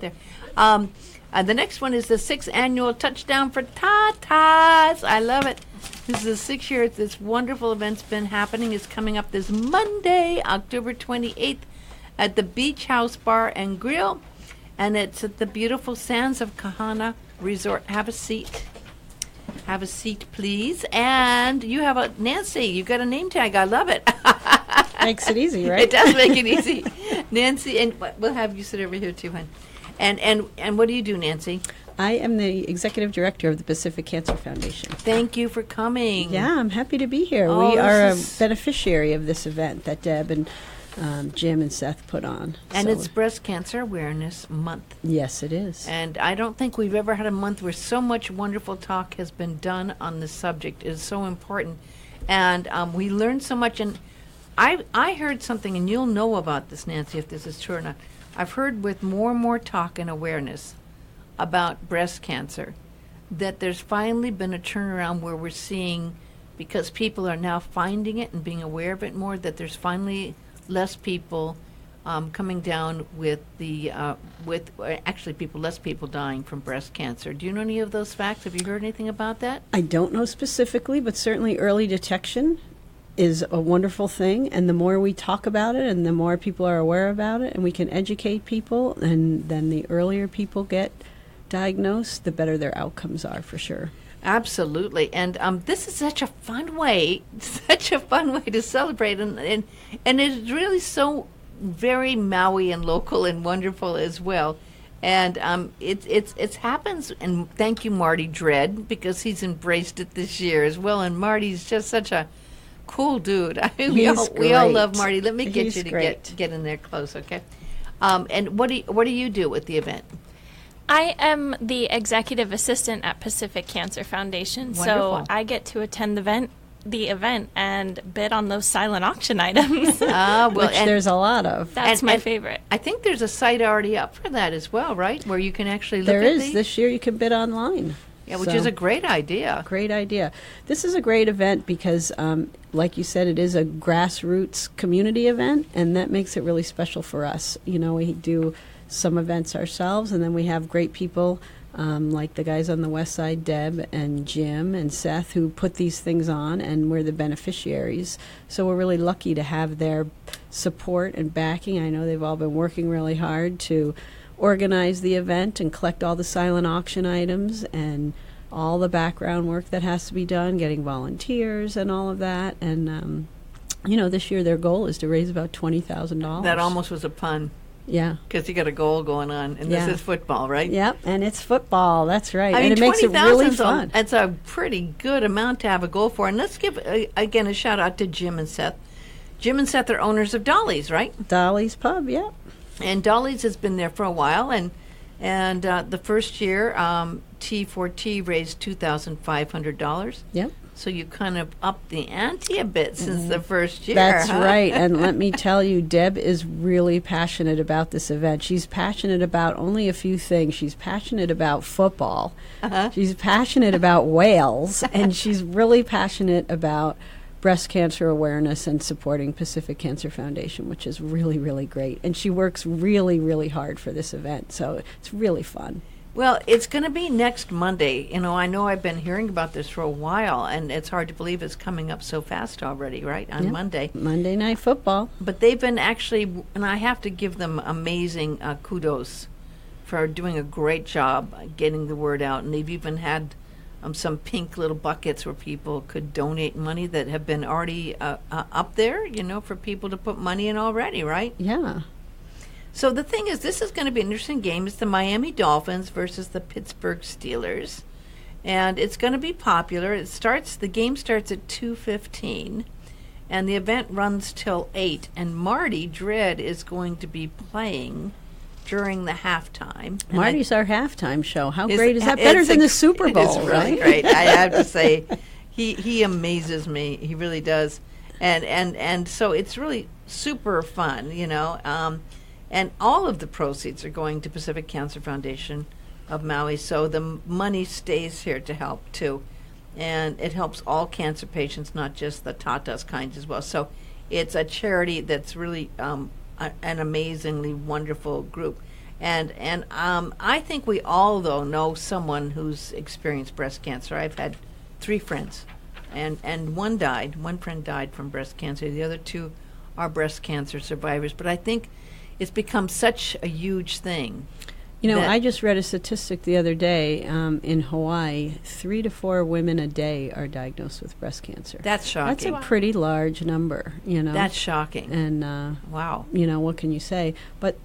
there. The next one is the 6th annual Touchdown for Tatas. I love it. This is the 6th year this wonderful event's been happening. It's coming up this Monday, October 28th, at the Beach House Bar and Grill, and it's at the beautiful Sands of Kahana Resort. Have a seat. Have a seat, please. And you have a Nancy. You got a name tag. I love it. Makes it easy, right? It does make it easy, Nancy. And we'll have you sit over here too, hon. And what do you do, Nancy? I am the executive director of the Pacific Cancer Foundation. Thank you for coming. Yeah, I'm happy to be here. Oh, we are a beneficiary of this event that Deb and Jim and Seth put on. And So it's Breast Cancer Awareness Month. yes, it is. And I don't think we've ever had a month where so much wonderful talk has been done on this subject. It is so important. And we learned so much. And I heard something, and you'll know about this, Nancy, if this is true or not. I've heard with more and more talk and awareness about breast cancer that there's finally been a turnaround where we're seeing, because people are now finding it and being aware of it more, that there's finally less people coming down with less people dying from breast cancer. Do you know any of those facts? Have you heard anything about that? I don't know specifically, but certainly early detection is a wonderful thing, and the more we talk about it and the more people are aware about it and we can educate people, and then the earlier people get diagnosed, the better their outcomes are, for sure. Absolutely. And this is such a fun way to celebrate, and it's really so very Maui and local and wonderful as well. And it happens, and thank you, Marty Dredd, because he's embraced it this year as well. And Marty's just such a cool dude. We all love Marty. Let me get you to get in there close, okay? And what do you do with the event? I am the executive assistant at Pacific Cancer Foundation, Wonderful. so I get to attend the event and bid on those silent auction items. Which there's a lot of. That's my favorite. I think there's a site already up for that as well, right? Where you can actually look There at is. This year you can bid online. Yeah, which is a great idea. Great idea. This is a great event because, like you said, it is a grassroots community event, and that makes it really special for us. You know, we do some events ourselves, and then we have great people like the guys on the west side, Deb and Jim and Seth, who put these things on, and we're the beneficiaries. So we're really lucky to have their support and backing. I know they've all been working really hard to organize the event and collect all the silent auction items and all the background work that has to be done, getting volunteers and all of that. And, this year their goal is to raise about $20,000. That almost was a pun. Yeah. Because you got a goal going on, and this is football, right? Yep, and it's football. That's right. I mean, and it makes it really fun. It's a pretty good amount to have a goal for. And let's give, again, a shout-out to Jim and Seth. Jim and Seth are owners of Dolly's, right? Dolly's Pub, yep. And Dolly's has been there for a while, and the first year, T4T raised $2,500. Yep. So you kind of upped the ante a bit since the first year. That's huh? right. And let me tell you, Deb is really passionate about this event. She's passionate about only a few things. She's passionate about football. Uh-huh. She's passionate about whales, and she's really passionate about breast cancer awareness and supporting Pacific Cancer Foundation, which is really, really great. And she works really, really hard for this event, so it's really fun. Well, it's going to be next Monday. You know I've been hearing about this for a while, and it's hard to believe it's coming up so fast already, right, on Monday. Monday Night Football. But they've been actually, and I have to give them amazing kudos for doing a great job getting the word out. And they've even had some pink little buckets where people could donate money that have been already up there, for people to put money in already, right? Yeah. So the thing is, this is going to be an interesting game. It's the Miami Dolphins versus the Pittsburgh Steelers. And it's going to be popular. The game starts at 2:15, and the event runs till 8. And Marty Dredd is going to be playing during the halftime. Marty's our halftime show. How great is that? Better than the Super Bowl, It is really right? great. I have to say, he amazes me. He really does. And so it's really super fun, and all of the proceeds are going to Pacific Cancer Foundation of Maui, so the money stays here to help, too. And it helps all cancer patients, not just the Tatas kinds as well. So it's a charity that's really an amazingly wonderful group. And I think we all, though, know someone who's experienced breast cancer. I've had 3 friends, and one died. One friend died from breast cancer. The other 2 are breast cancer survivors. But I think it's become such a huge thing. You know, I just read a statistic the other day in Hawaii, 3 to 4 women a day are diagnosed with breast cancer. That's shocking. That's a pretty large number, you know. That's shocking. And, wow. You know, what can you say? But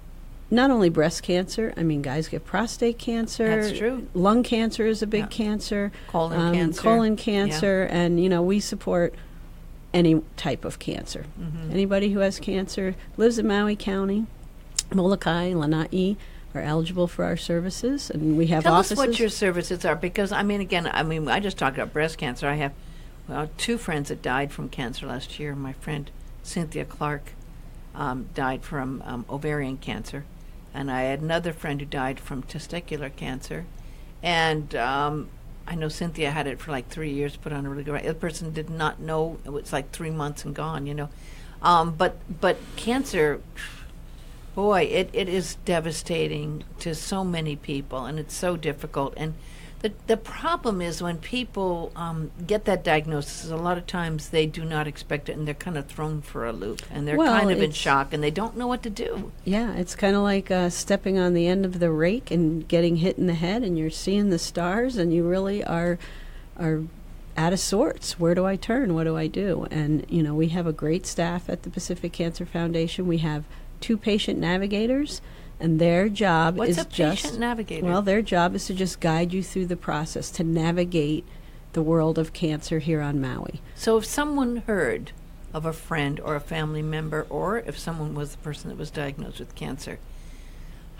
not only breast cancer, I mean, guys get prostate cancer. That's true. Lung cancer is a big cancer. Colon cancer. And, you know, we support any type of cancer. Mm-hmm. Anybody who has cancer lives in Maui County, Molokai, Lanai, are eligible for our services, and we have offices. Tell us what your services are, because, I just talked about breast cancer. I have 2 friends that died from cancer last year. My friend Cynthia Clark died from ovarian cancer, and I had another friend who died from testicular cancer, and I know Cynthia had it for like 3 years, put on a really good. The other person did not know. It was like 3 months and gone, you know. But cancer, boy, it is devastating to so many people, and it's so difficult. And the problem is when people get that diagnosis, a lot of times they do not expect it, and they're kind of thrown for a loop, and they're kind of in shock, and they don't know what to do. Yeah, it's kind of like stepping on the end of the rake and getting hit in the head, and you're seeing the stars, and you really are out of sorts. Where do I turn? What do I do? And, you know, we have a great staff at the Pacific Cancer Foundation. We have 2 patient navigators, and their job What's is a patient navigator? Well, their job is to just guide you through the process, to navigate the world of cancer here on Maui. So if someone heard of a friend or a family member, or if someone was the person that was diagnosed with cancer,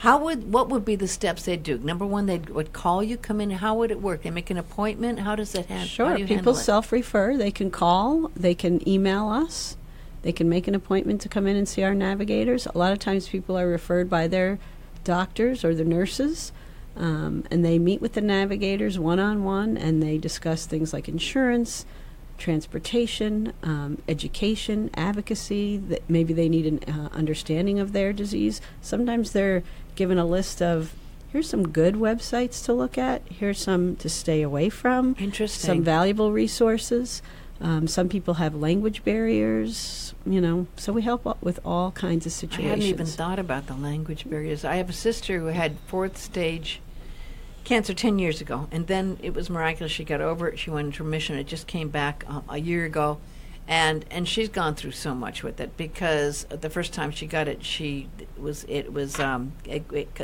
what would be the steps they'd do? Number one, they would call you, come in. How would it work? They make an appointment? How does that happen? Sure. People self-refer. They can call. They can email us. They can make an appointment to come in and see our navigators. A lot of times people are referred by their doctors or the nurses, and they meet with the navigators one-on-one, and they discuss things like insurance, transportation, education, advocacy, that maybe they need an understanding of their disease. Sometimes they're given a list of, here's some good websites to look at, here's some to stay away from. Interesting. Some valuable resources. Some people have language barriers, you know, so we help with all kinds of situations. I hadn't even thought about the language barriers. I have a sister who had 4th stage cancer 10 years ago, and then it was miraculous. She got over it. She went into remission. It just came back a year ago, and she's gone through so much with it, because the first time she got it,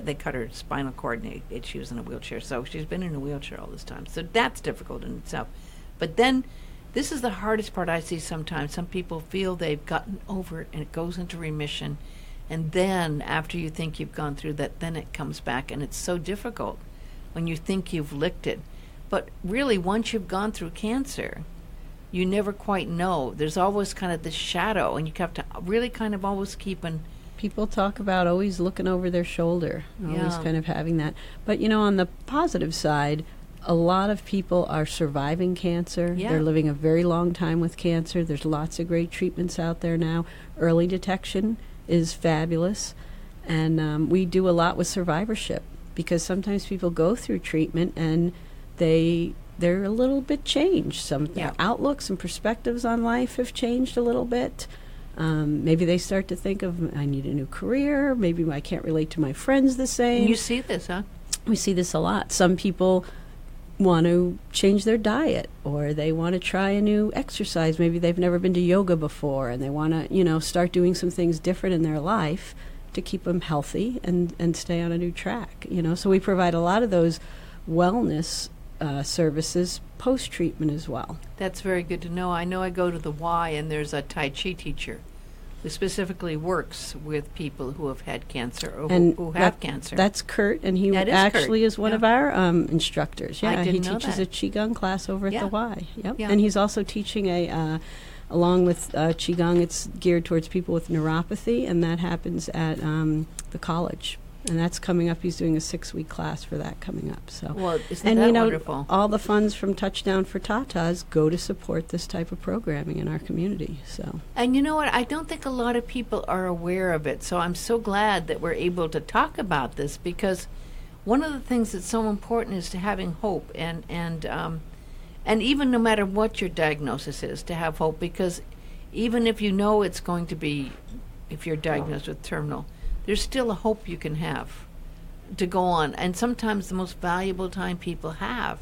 they cut her spinal cord, and she was in a wheelchair. So she's been in a wheelchair all this time. So that's difficult in itself. But then, this is the hardest part I see sometimes. Some people feel they've gotten over it, and it goes into remission, and then after you think you've gone through that, then it comes back, and it's so difficult when you think you've licked it. But really, once you've gone through cancer, you never quite know. There's always kind of this shadow, and you have to really kind of always keep an... People talk about always looking over their shoulder, always Yeah. kind of having that. But, you know, on the positive side, a lot of people are surviving cancer. Yeah. They're living a very long time with cancer. There's lots of great treatments out there now. Early detection is fabulous. And we do a lot with survivorship, because sometimes people go through treatment and they're a little bit changed. Some their outlooks and perspectives on life have changed a little bit. Maybe they start to think of, I need a new career. Maybe I can't relate to my friends the same. And you see this, huh? We see this a lot. Some people want to change their diet, or they want to try a new exercise. Maybe they've never been to yoga before, and they want to, you know, start doing some things different in their life to keep them healthy and stay on a new track, you know. So we provide a lot of those wellness services post-treatment as well. That's very good to know. I know I go to the Y, and there's a Tai Chi teacher who specifically works with people who have had cancer or who have cancer. That's Kurt, and he actually is one of our instructors. Yeah, he teaches a Qigong class over at the Y. Yep. Yeah. And he's also teaching along with Qigong, it's geared towards people with neuropathy, and that happens at the college. And that's coming up. He's doing a 6-week class for that coming up. So, Well, isn't and that wonderful? all the funds from Touchdown for Tatas go to support this type of programming in our community. So, And you know what? I don't think a lot of people are aware of it. So I'm so glad that we're able to talk about this, because one of the things that's so important is to having hope, and even no matter what your diagnosis is, to have hope, because even if you know it's going to be, if you're diagnosed with terminal, there's still a hope you can have to go on. And sometimes the most valuable time people have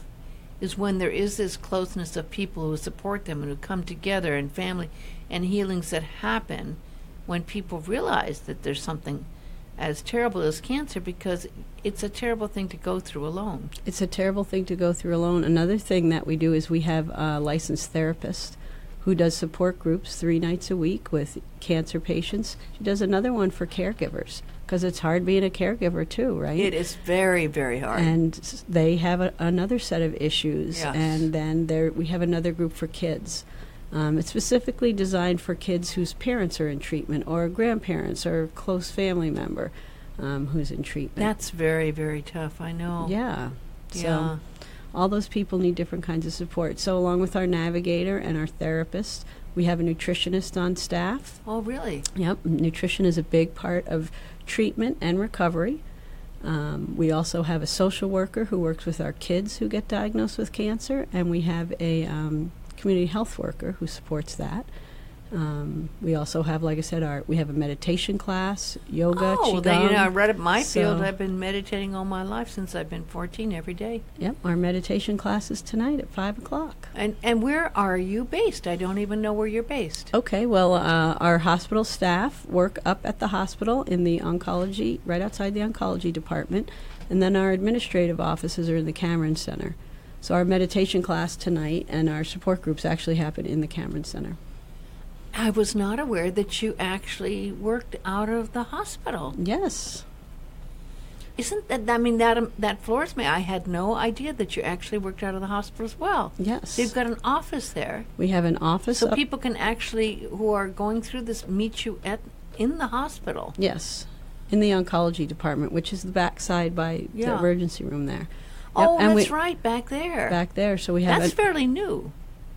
is when there is this closeness of people who support them and who come together, and family and healings that happen when people realize that there's something as terrible as cancer, because it's a terrible thing to go through alone. it's a terrible thing to go through alone. Another thing that we do is we have a licensed therapist who does support groups 3 nights a week with cancer patients. She does another one for caregivers, because it's hard being a caregiver too, right? It is very, very hard. And they have another set of issues. Yes. And then we have another group for kids. It's specifically designed for kids whose parents are in treatment, or grandparents, or a close family member who's in treatment. That's very, very tough, I know. Yeah. Yeah. So all those people need different kinds of support. So along with our navigator and our therapist, we have a nutritionist on staff. Oh, really? Yep, nutrition is a big part of treatment and recovery. We also have a social worker who works with our kids who get diagnosed with cancer, and we have a community health worker who supports that. We also have, like I said, we have a meditation class, yoga, Oh, qigong. then, right at my field, So- I've been meditating all my life since I've been 14 every day. Yep, our meditation class is tonight at 5 o'clock. And where are you based? I don't even know where you're based. Okay, well, our hospital staff work up at the hospital in the oncology, right outside the oncology department, and then our administrative offices are in the Cameron Center. So our meditation class tonight and our support groups actually happen in the Cameron Center. I was not aware that you actually worked out of the hospital. Yes. Isn't that, I mean, that floors me. I had no idea that you actually worked out of the hospital as well. Yes. So you've got an office there. We have an office. So up- people can actually, who are going through this, meet you in the hospital. Yes, in the oncology department, which is the backside by the Yeah. emergency room there. Oh, and that's right, back there. Back there, so we have That's fairly new,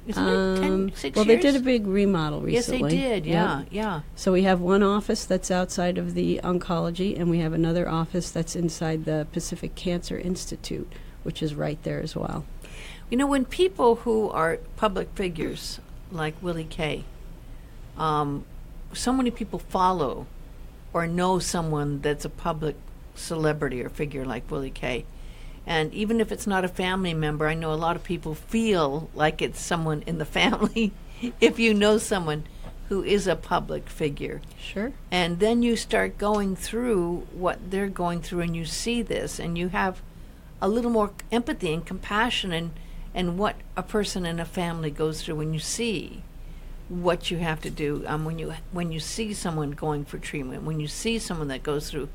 isn't it? 10, 6 well, years? they did a big remodel Yes, recently. they did, Yep. yeah, yeah. So we have one office that's outside of the oncology, and we have another office that's inside the Pacific Cancer Institute, which is right there as well. You know, when people who are public figures, like Willie Kay, so many people follow or know someone that's a public celebrity or figure like Willie Kay. And even if it's not a family member, I know a lot of people feel like it's someone in the family if you know someone who is a public figure. Sure. And then you start going through what they're going through, and you see this, and you have a little more empathy and compassion and what a person in a family goes through when you see what you have to do. When you see someone going for treatment, when you see someone that goes through,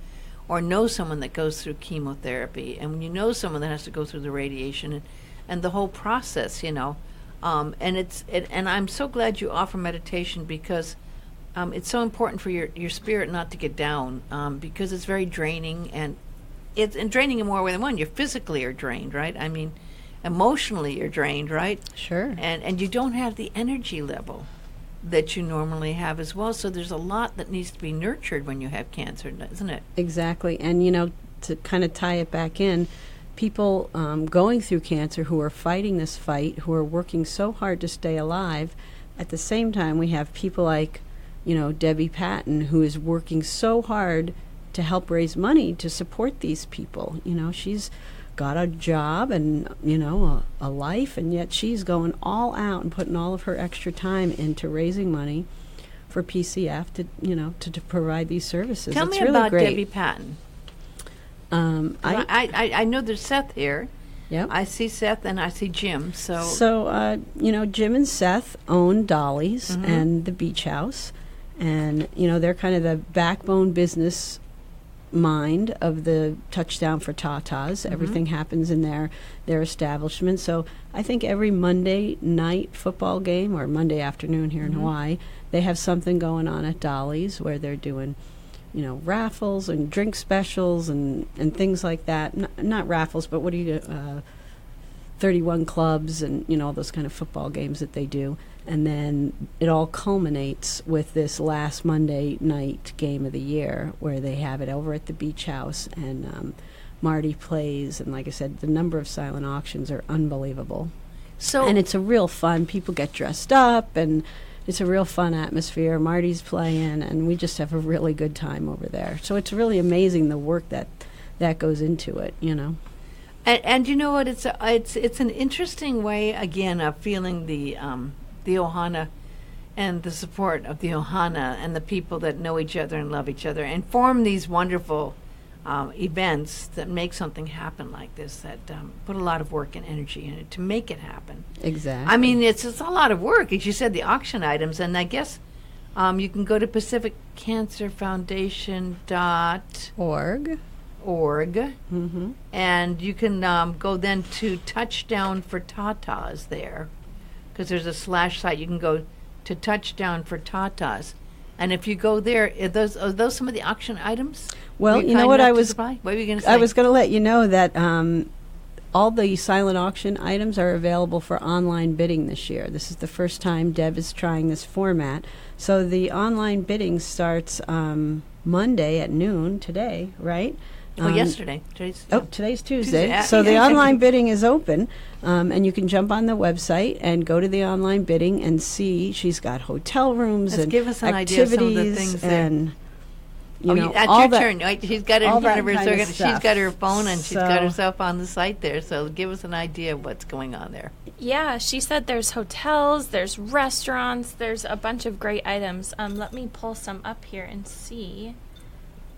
or know someone that goes through chemotherapy, and when you know someone that has to go through the radiation and the whole process, you know. And I'm so glad you offer meditation, because it's so important for your spirit not to get down, because it's very draining, and it's draining in more ways than one. You physically are drained, right? I mean, emotionally you're drained, right? Sure. And you don't have the energy level that you normally have as well. So there's a lot that needs to be nurtured when you have cancer, isn't it? Exactly. And, you know, to kind of tie it back in, people going through cancer who are fighting this fight, who are working so hard to stay alive, at the same time we have people like, you know, Debbie Patton, who is working so hard to help raise money to support these people. You know, she's got a job and, you know, a life, and yet she's going all out and putting all of her extra time into raising money for PCF to, you know, to provide these services. Tell It's me really about great. Debbie Patton. I know there's Seth here. Yep. I see Seth and I see Jim. So, you know, Jim and Seth own Dolly's and the Beach House. And, you know, they're kind of the backbone business mind of the Touchdown for Tatas. Everything happens in their establishment. So I think every Monday night football game, or Monday afternoon here in Hawaii, they have something going on at Dolly's where they're doing, raffles and drink specials and things like that. Not raffles, but what do you do? 31 clubs and, all those kind of football games that they do. And then it all culminates with this last Monday night game of the year where they have it over at the beach house and Marty plays. And like I said, the number of silent auctions are unbelievable. And it's a real fun. People get dressed up and it's a real fun atmosphere. Marty's playing and we just have a really good time over there. So it's really amazing the work that goes into it, And you know what? It's an interesting way again of feeling the Ohana and the support of the Ohana and the people that know each other and love each other and form these wonderful events that make something happen like this. That put a lot of work and energy in it to make it happen. Exactly. I mean, it's a lot of work, as you said, the auction items, and I guess you can go to PacificCancerFoundation.org. Mm-hmm. And you can go then to Touchdown for Tatas there, because there's a / site. You can go to Touchdown for Tatas, and if you go there, are those some of the auction items? Well, What were you going to say? I was going to let you know that all the silent auction items are available for online bidding this year. This is the first time Deb is trying this format. So the online bidding starts Monday at noon today, right? Yesterday. Today's Tuesday. So the online bidding is open, and you can jump on the website and go to the online bidding and see. She's got hotel rooms and give us an idea of some of the things and that's all your that, turn. Right? She's got it in front of her. So she's got her phone and she's got So- herself on the site there. So give us an idea of what's going on there. Yeah, she said there's hotels, there's restaurants, there's a bunch of great items. Let me pull some up here and see.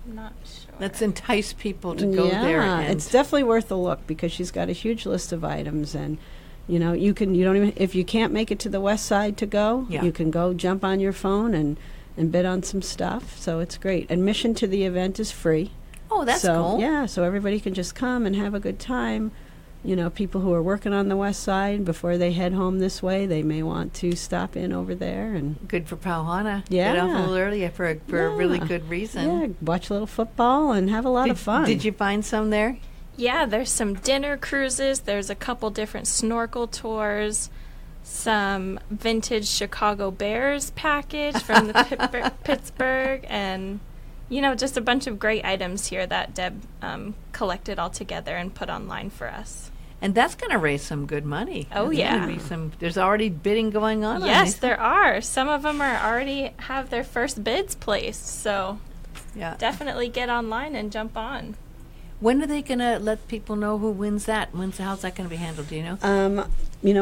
I'm not sure. Let's entice people to go there. And It's definitely worth a look because she's got a huge list of items and if you can't make it to the west side to go, Yeah. you can go jump on your phone and bid on some stuff. So it's great. Admission to the event is free. Oh, that's so, cool. Yeah, so everybody can just come and have a good time. People who are working on the west side, before they head home this way, they may want to stop in over there and Good for Pauhana. Yeah. Get off a little earlier for a really good reason. watch a little football and have a lot of fun. Did you find some there? Yeah, there's some dinner cruises, there's a couple different snorkel tours, some vintage Chicago Bears package from the Pittsburgh, and just a bunch of great items here that Deb collected all together and put online for us. And that's going to raise some good money. Oh, There's yeah. gonna be there's already bidding going on. Yes, these. there are. Some of them are already have their first bids placed, so Yeah. definitely get online and jump on. When are they going to let people know who wins that? How's that going to be handled? Do you know?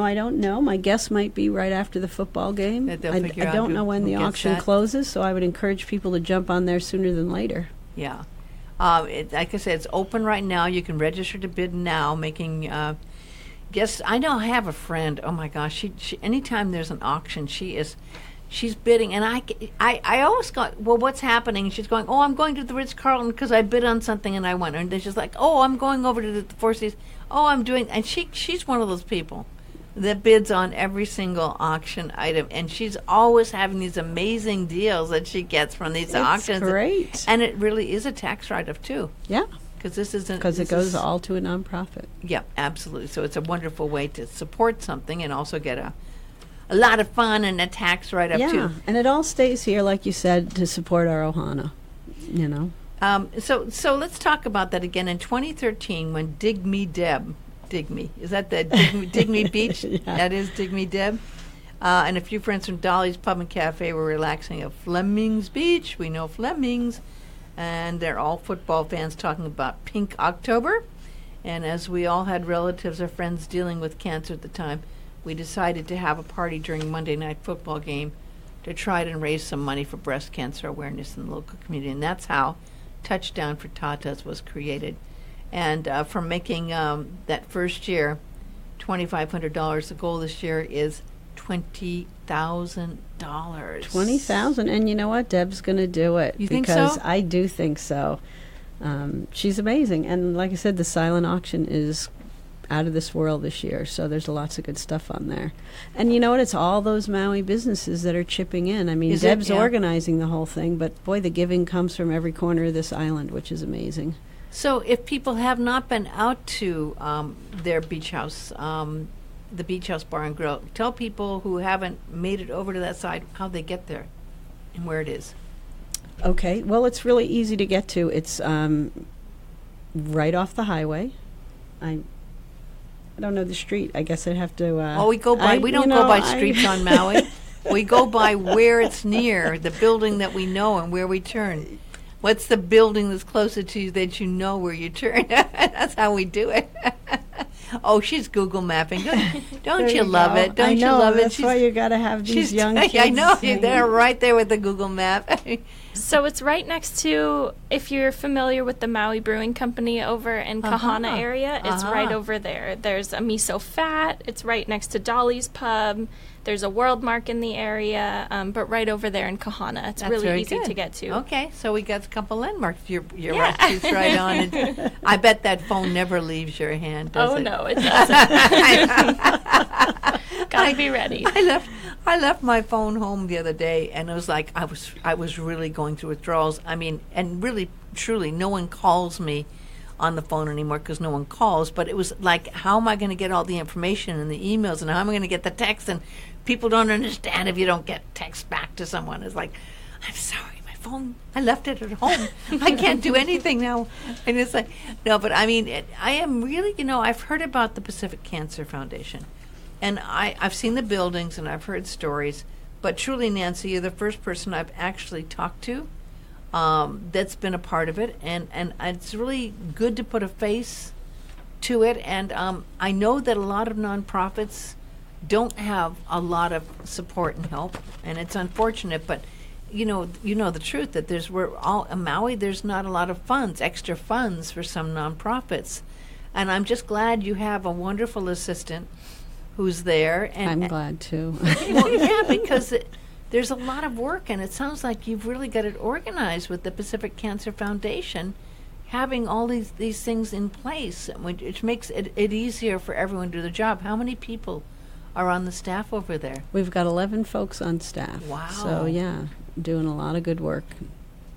I don't know. My guess might be right after the football game. That they'll I figure out don't know who when the gets auction that. closes, so I would encourage people to jump on there sooner than later. Yeah. Like I said, it's open right now. You can register to bid now, making guess. I know I have a friend. Oh my gosh, she anytime there's an auction, she's bidding, and I always go, well, what's happening? She's going, oh, I'm going to the Ritz-Carlton because I bid on something and I won. And then she's like, oh, I'm going over to the Four Seasons. Oh, I'm doing, and she's one of those people that bids on every single auction item, and she's always having these amazing deals that she gets from these auctions. Great. And it really is a tax write-off too, Yeah, because it goes all to a nonprofit. Yeah, absolutely. So it's a wonderful way to support something and also get a lot of fun and a tax write-up too. And it all stays here, like you said, to support our Ohana. So let's talk about that again. In 2013, when Dig Me is that the Dig Me Beach? Yeah. That is Dig Me Deb. And a few friends from Dolly's Pub and Cafe were relaxing at Fleming's Beach. We know Fleming's. And they're all football fans talking about Pink October. And as we all had relatives or friends dealing with cancer at the time, we decided to have a party during Monday night football game to try and raise some money for breast cancer awareness in the local community. And that's how Touchdown for Tatas was created. And from making that first year $2,500, the goal this year is $20,000. $20,000, and you know what? Deb's going to do it. You think because so? I do think so. She's amazing, and like I said, the silent auction is out of this world this year. So there's lots of good stuff on there. And you know what? It's all those Maui businesses that are chipping in. I mean, Is it? Deb's Yeah. organizing the whole thing, but boy, the giving comes from every corner of this island, which is amazing. So if people have not been out to their beach house, the Beach House Bar and Grill, tell people who haven't made it over to that side how they get there and where it is. Okay, well, it's really easy to get to. It's right off the highway. I don't know the street. I guess I'd have to. Oh, we go by. We don't go by streets on Maui. We go by where it's near, the building that we know and where we turn. What's the building that's closer to you that you know where you turn? That's how we do it. Oh, she's Google mapping. Don't you love it? Don't I know, you love it? that's why you got to have these young kids. I know. hanging. They're right there with the Google map. So it's right next to, if you're familiar with the Maui Brewing Company over in Kahana area, it's right over there. There's a miso fat. It's right next to Dolly's Pub. There's a World Mark in the area, but right over there in Kahana. It's That's really very easy good. to get to. Okay, so we got a couple landmarks. Your recipe's right on it. I bet that phone never leaves your hand, does Oh, it? no, it doesn't. Gotta be ready. I left my phone home the other day, and it was like I was really going through withdrawals. I mean, and really, truly, no one calls me on the phone anymore because no one calls. But it was like, how am I going to get all the information and the emails, and how am I going to get the text? And people don't understand if you don't get text back to someone. It's like, I'm sorry, my phone, I left it at home. I can't do anything now. And it's like, no, but I mean, I am really, I've heard about the Pacific Cancer Foundation. And I've seen the buildings and I've heard stories, but truly, Nancy, you're the first person I've actually talked to that's been a part of it, and it's really good to put a face to it. And I know that a lot of nonprofits don't have a lot of support and help, and it's unfortunate. But you know the truth that in Maui, there's not a lot of extra funds for some nonprofits, and I'm just glad you have a wonderful assistant who's there. And I'm glad too. well, yeah, because there's a lot of work, and it sounds like you've really got it organized with the Pacific Cancer Foundation, having all these things in place, which makes it easier for everyone to do the job. How many people are on the staff over there? We've got 11 folks on staff. Wow. So, yeah, doing a lot of good work.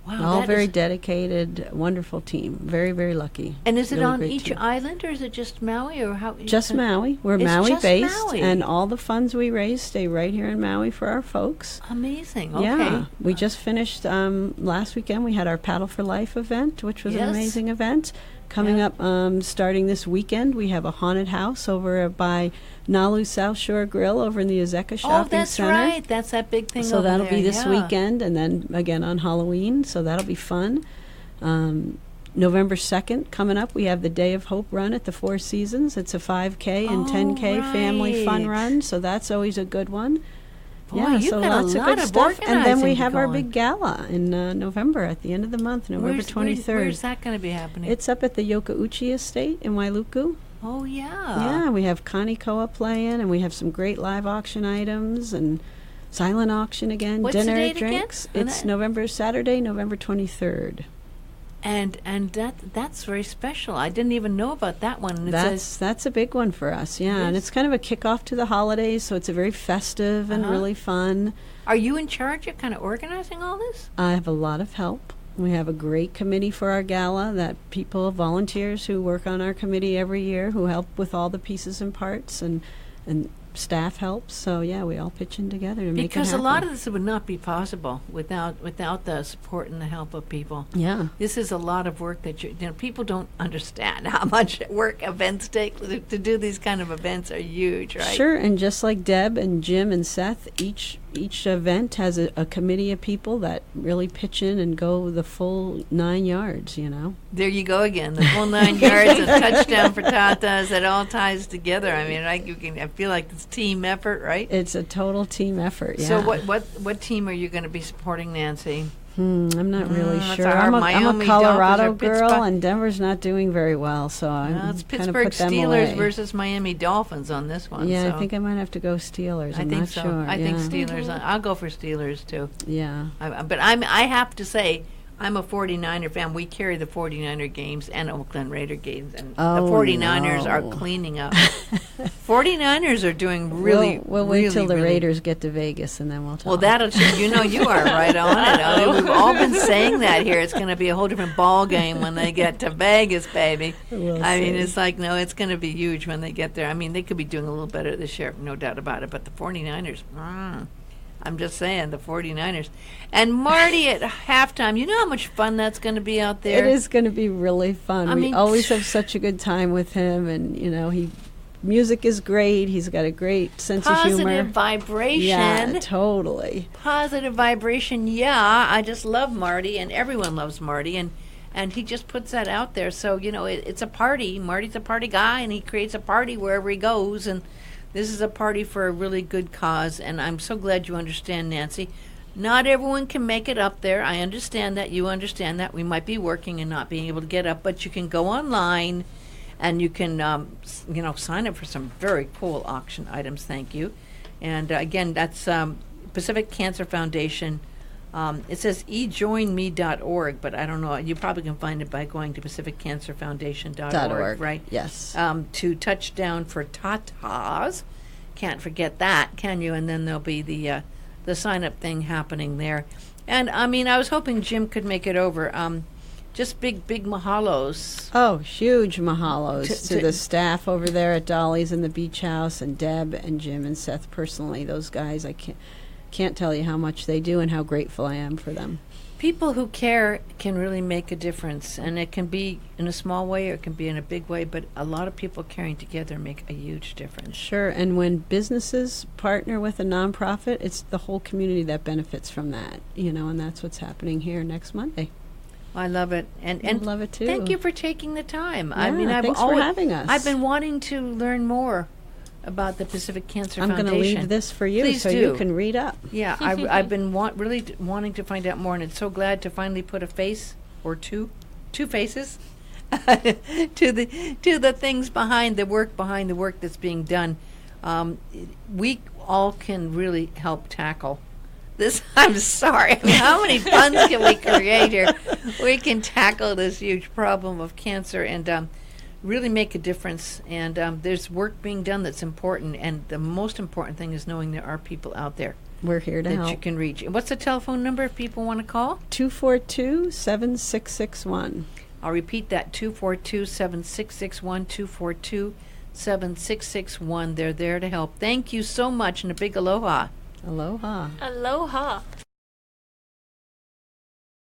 Wow, All that very is- dedicated, wonderful team. Very, very lucky. And is it Really on great each team. island, or is it just Maui, or how? Just Maui. We're It's Maui just based, Maui. and all the funds we raise stay right here in Maui for our folks. Amazing. Okay. Yeah, we just finished last weekend. We had our Paddle for Life event, which was Yes. an amazing event. Coming Yeah. up, starting this weekend, we have a haunted house over by Nalu South Shore Grill over in the Azeka Shopping Oh, that's Center. right. That's that big thing. So over that'll there. be this Yeah. weekend, and then again on Halloween. So that'll be fun. November 2nd, coming up, we have the Day of Hope run at the Four Seasons. It's a 5K and Oh, 10K family fun right. run, so that's always a good one. Boy, you've so got a lots lot of good of stuff. And then we organizing have our going. big gala in November at the end of the month, November 23rd. Where's that going to be happening? It's up at the Yokauchi Estate in Wailuku. Oh, yeah. Yeah, we have Connie Koa playing, and we have some great live auction items and silent auction again, What's the dinner, date again? drinks. On It's that? Saturday, November 23rd. And that's very special. I didn't even know about that one. And it says, That's a big one for us, yeah. And Yes. it's kind of a kickoff to the holidays, so it's a very festive and Uh-huh. really fun. are you in charge of kind of organizing all this? I have a lot of help. We have a great committee for our gala, that people, volunteers who work on our committee every year, who help with all the pieces and parts, and staff helps. So yeah, we all pitch in together to make it Because a happen. lot of this would not be possible without the support and the help of people. Yeah. This is a lot of work that people don't understand how much work events take. To do these kind of events are huge, right? Sure, and just like Deb and Jim and Seth, each event has a committee of people that really pitch in and go the full 9 yards, you know. There you go again. The full 9 yards, a touchdown for Tatas. It all ties together. I mean, I feel like it's team effort, right? It's a total team effort, yeah. So what team are you going to be supporting, Nancy? I'm not really that's sure. our I'm a Miami Colorado Dolphins or girl, Pittsburgh- and Denver's not doing very well, so I'm It's kind of Pittsburgh put them Steelers away. versus Miami Dolphins on this one. Yeah, so. I think I might have to go Steelers. I I'm think not so. sure. I think yeah. Steelers. I'll go for Steelers too. Yeah. But I have to say, I'm a 49er fan. We carry the 49er games and Oakland Raider games, and Oh, the 49ers no. are cleaning up. 49ers are doing really, We'll wait really, till the really- Raiders get to Vegas, and then we'll talk. Well, that'll you know you are right on it. I mean, we've all been saying that here. It's going to be a whole different ball game when they get to Vegas, baby. We'll I mean, see. it's like, no, it's going to be huge when they get there. I mean, they could be doing a little better this year, no doubt about it. But the 49ers, I'm just saying, the 49ers. And Marty at halftime, you know how much fun that's going to be out there? It is going to be really fun. I We mean, always have such a good time with him, and music is great. He's got a great sense of humor. Positive vibration. Yeah, totally. Positive vibration, yeah. I just love Marty, and everyone loves Marty, and he just puts that out there. So, it's a party. Marty's a party guy, and he creates a party wherever he goes, and this is a party for a really good cause, and I'm so glad you understand, Nancy. Not everyone can make it up there. I understand that. You understand that. We might be working and not being able to get up, but you can go online, and you can, sign up for some very cool auction items. Thank you. And again, that's Pacific Cancer Foundation. It says ejoinme.org, but I don't know. You probably can find it by going to pacificcancerfoundation.org, right? Yes. To Touchdown for Tatas. Can't forget that, can you? And then there'll be the sign-up thing happening there. And, I mean, I was hoping Jim could make it over. Just big mahalos. Oh, huge mahalos To- to the staff over there at Dolly's and the Beach House, and Deb and Jim and Seth personally. Those guys, I can't tell you how much they do and how grateful I am for them. People who care can really make a difference, and it can be in a small way or it can be in a big way, but a lot of people caring together make a huge difference. Sure, and when businesses partner with a nonprofit, it's the whole community that benefits from that, and that's what's happening here next Monday. I love it. And I love it too. Thank you for taking the time. Yeah, I mean, thanks for having us. I've been wanting to learn more about the Pacific Cancer I'm Foundation. going to leave this for you Please so do. you can read up. Yeah, I've been really wanting to find out more, and it's so glad to finally put a face or two faces to the things behind the work that's being done. We all can really help tackle this. I'm sorry. I mean, how many puns can we create here? We can tackle this huge problem of cancer and really make a difference. And there's work being done that's important. And the most important thing is knowing there are people out there We're here to that help. you can reach. What's the telephone number if people want to call? 242-7661. I'll repeat that, 242-7661, 242-7661. They're there to help. Thank you so much, and a big aloha. Aloha. Aloha.